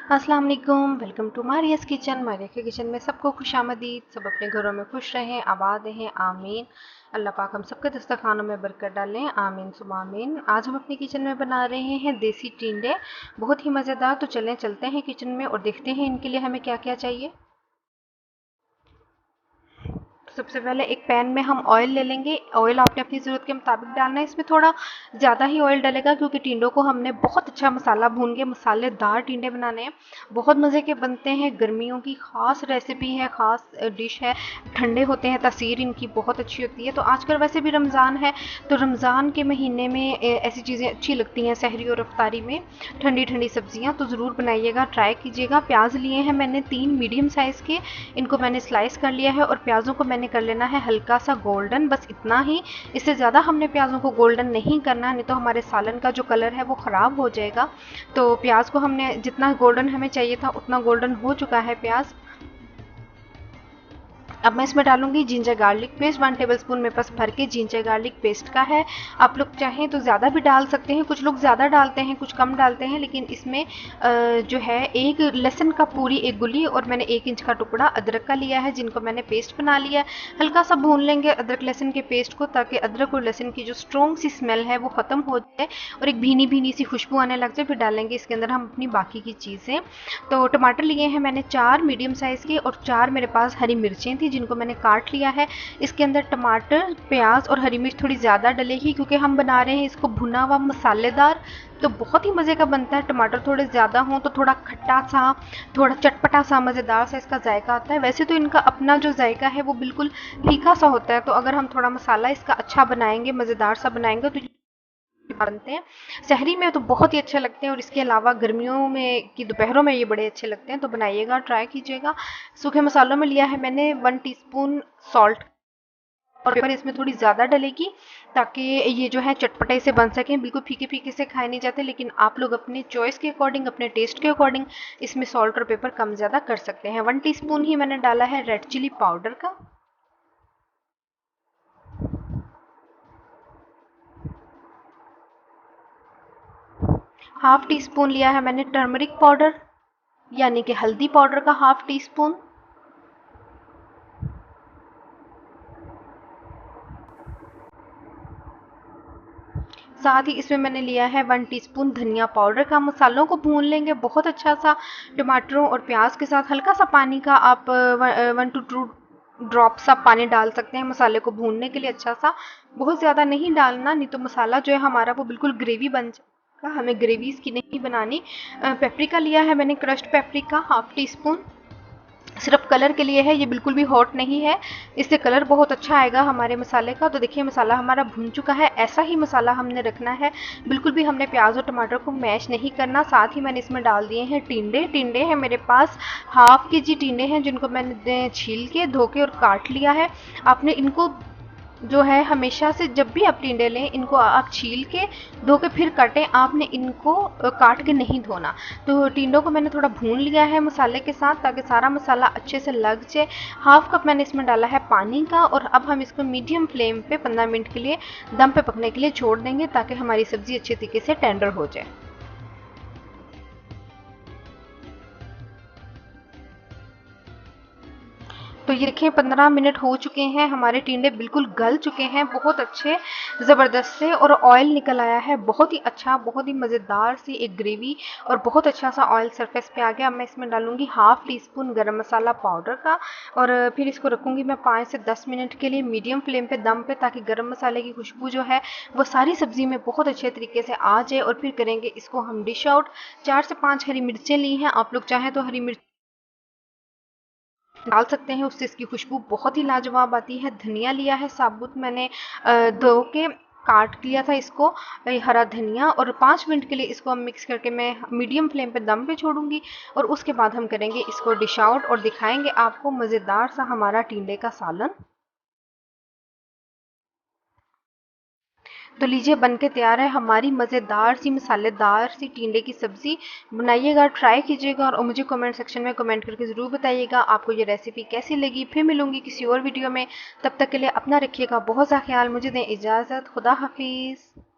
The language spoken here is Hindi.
अस्सलाम वालेकुम, वेलकम टू मारियास किचन। मारिया के किचन में सबको खुशामदीद। सब अपने घरों में खुश रहें, आबाद रहें, आमीन। अल्लाह पाक हम सबके दस्तरखानों में बरकत डालें, आमीन सुम्मा आमीन। आज हम अपने किचन में बना रहे हैं देसी टिंडे, बहुत ही मज़ेदार। तो चलते हैं किचन में और देखते हैं इनके लिए हमें क्या क्या चाहिए। सबसे पहले एक पैन में हम ऑयल ले लेंगे। ऑयल आपने अपनी ज़रूरत के मुताबिक डालना है। इसमें थोड़ा ज़्यादा ही ऑयल डलेगा क्योंकि टिंडों को हमने बहुत अच्छा मसाला भून के मसालेदार टिंडे बनाने हैं। बहुत मज़े के बनते हैं, गर्मियों की ख़ास रेसिपी है, ख़ास डिश है। ठंडे होते हैं, तासीर इनकी बहुत अच्छी होती है। तो आजकल वैसे भी रमज़ान है, तो रमज़ान के महीने में ऐसी चीज़ें अच्छी लगती हैं, सहरी और अफ्तारी में ठंडी ठंडी सब्जियाँ। तो ज़रूर बनाइएगा, ट्राई कीजिएगा। प्याज लिए हैं मैंने 3 मीडियम साइज़ के, इनको मैंने स्लाइस कर लिया है और प्याज़ों को मैंने कर लेना है हल्का सा गोल्डन, बस इतना ही। इससे ज़्यादा हमने प्याज़ों को गोल्डन नहीं करना, नहीं तो हमारे सालन का जो कलर है वो ख़राब हो जाएगा। तो प्याज को हमने जितना गोल्डन हमें चाहिए था उतना गोल्डन हो चुका है प्याज। अब मैं इसमें डालूंगी जिंजर गार्लिक पेस्ट। 1 टेबलस्पून मेरे पास भर के जिंजर गार्लिक पेस्ट का है। आप लोग चाहें तो ज़्यादा भी डाल सकते हैं, कुछ लोग ज़्यादा डालते हैं, कुछ कम डालते हैं। लेकिन इसमें जो है एक लहसुन का पूरी एक गुली और मैंने 1 इंच का टुकड़ा अदरक का लिया है, जिनको मैंने पेस्ट बना लिया है। हल्का सा भून लेंगे अदरक लहसुन के पेस्ट को, ताकि अदरक और लहसुन की जो स्ट्रॉन्ग सी स्मेल है वो ख़त्म हो जाए और एक भीनी भीनी सी खुशबू आने लग जाए। फिर डालेंगे इसके अंदर हम अपनी बाकी की चीज़ें। तो टमाटर लिए हैं मैंने 4 मीडियम साइज़ के, और 4 मेरे पास हरी मिर्चें थी जिनको मैंने काट लिया है। इसके अंदर टमाटर, प्याज और हरी मिर्च थोड़ी ज़्यादा डलेगी क्योंकि हम बना रहे हैं इसको भुना हुआ मसालेदार, तो बहुत ही मज़े का बनता है। टमाटर थोड़े ज़्यादा हों तो थोड़ा खट्टा सा, थोड़ा चटपटा सा, मज़ेदार सा इसका जायका आता है। वैसे तो इनका अपना जो जायका है वो बिल्कुल फीका सा होता है, तो अगर हम थोड़ा मसाला इसका अच्छा बनाएंगे, मज़ेदार सा बनाएंगे, तो बनते हैं। शहरी में तो बहुत ही अच्छे लगते हैं, और इसके अलावा गर्मियों में की दोपहरों में ये बड़े अच्छे लगते हैं। तो बनाइएगा, ट्राई कीजिएगा। सूखे मसालों में लिया है मैंने 1 टीस्पून सॉल्ट, और पेपर इसमें थोड़ी ज़्यादा डलेगी ताकि ये जो है चटपटे से बन सकें। बिल्कुल फीके फीके से खाए नहीं जाते, लेकिन आप लोग अपने चॉइस के अकॉर्डिंग, अपने टेस्ट के अकॉर्डिंग इसमें सॉल्ट और पेपर कम ज़्यादा कर सकते हैं। 1 टीस्पून ही मैंने डाला है रेड चिली पाउडर का। हाफ टी स्पून लिया है मैंने टर्मरिक पाउडर, यानी कि हल्दी पाउडर का हाफ टी स्पून। साथ ही इसमें मैंने लिया है 1 टीस्पून धनिया पाउडर का। मसालों को भून लेंगे बहुत अच्छा सा, टमाटरों और प्याज के साथ। हल्का सा पानी का आप 1 to 2 ड्रॉप्स आप पानी डाल सकते हैं मसाले को भूनने के लिए अच्छा सा। बहुत ज़्यादा नहीं डालना, नहीं तो मसाला जो है हमारा वो बिल्कुल ग्रेवी बन जाएगा, हमें ग्रेवी इसकी नहीं बनानी। पेपरिका लिया है मैंने, crushed paprika half tea spoon, सिर्फ कलर के लिए है, ये बिल्कुल भी हॉट नहीं है। इससे कलर बहुत अच्छा आएगा हमारे मसाले का। तो देखिए मसाला हमारा भुन चुका है, ऐसा ही मसाला हमने रखना है। बिल्कुल भी हमने प्याज और टमाटर को मैश नहीं करना। साथ ही मैंने इसमें डाल दिए हैं टिंडे। टिंडे हैं मेरे पास, हाफ के जी टिंडे हैं, जिनको मैंने छील के, धो के और काट लिया है। आपने इनको जो है हमेशा से जब भी आप टिंडे लें, इनको आप छील के, धो के फिर काटें। आपने इनको काट के नहीं धोना। तो टिंडों को मैंने थोड़ा भून लिया है मसाले के साथ, ताकि सारा मसाला अच्छे से लग जाए। हाफ कप मैंने इसमें डाला है पानी का, और अब हम इसको मीडियम फ्लेम पे 15 मिनट के लिए दम पे पकने के लिए छोड़ देंगे, ताकि हमारी सब्ज़ी अच्छे तरीके से टेंडर हो जाए। तो ये देखिए 15 मिनट हो चुके हैं, हमारे टिंडे बिल्कुल गल चुके हैं, बहुत अच्छे ज़बरदस्त से, और ऑयल निकल आया है बहुत ही अच्छा, बहुत ही मज़ेदार सी एक ग्रेवी, और बहुत अच्छा सा ऑयल सरफेस पे आ गया। अब मैं इसमें डालूंगी हाफ टी स्पून गरम मसाला पाउडर का, और फिर इसको रखूंगी मैं 5 से 10 मिनट के लिए मीडियम फ्लेम पे दम पे, ताकि गरम मसाले की खुशबू जो है वो सारी सब्जी में बहुत अच्छे तरीके से आ जाए। और फिर करेंगे इसको हम डिश आउट। 4 से 5 हरी मिर्चें ली हैं, आप लोग चाहें तो हरी मिर्च डाल सकते हैं, उससे इसकी खुशबू बहुत ही लाजवाब आती है। धनिया लिया है साबुत मैंने, धो के काट लिया था इसको, हरा धनिया, और 5 मिनट के लिए इसको हम मिक्स करके मैं मीडियम फ्लेम पे दम पे छोड़ूंगी। और उसके बाद हम करेंगे इसको डिश आउट और दिखाएंगे आपको मज़ेदार सा हमारा टिंडे का सालन। तो लीजिए बन के तैयार है हमारी मज़ेदार सी मसालेदार सी टिंडे की सब्ज़ी। बनाइएगा, ट्राई कीजिएगा, और मुझे कमेंट सेक्शन में कमेंट करके ज़रूर बताइएगा आपको ये रेसिपी कैसी लगी। फिर मिलूंगी किसी और वीडियो में, तब तक के लिए अपना रखिएगा बहुत सा ख्याल। मुझे दें इजाज़त, खुदा हाफिज़।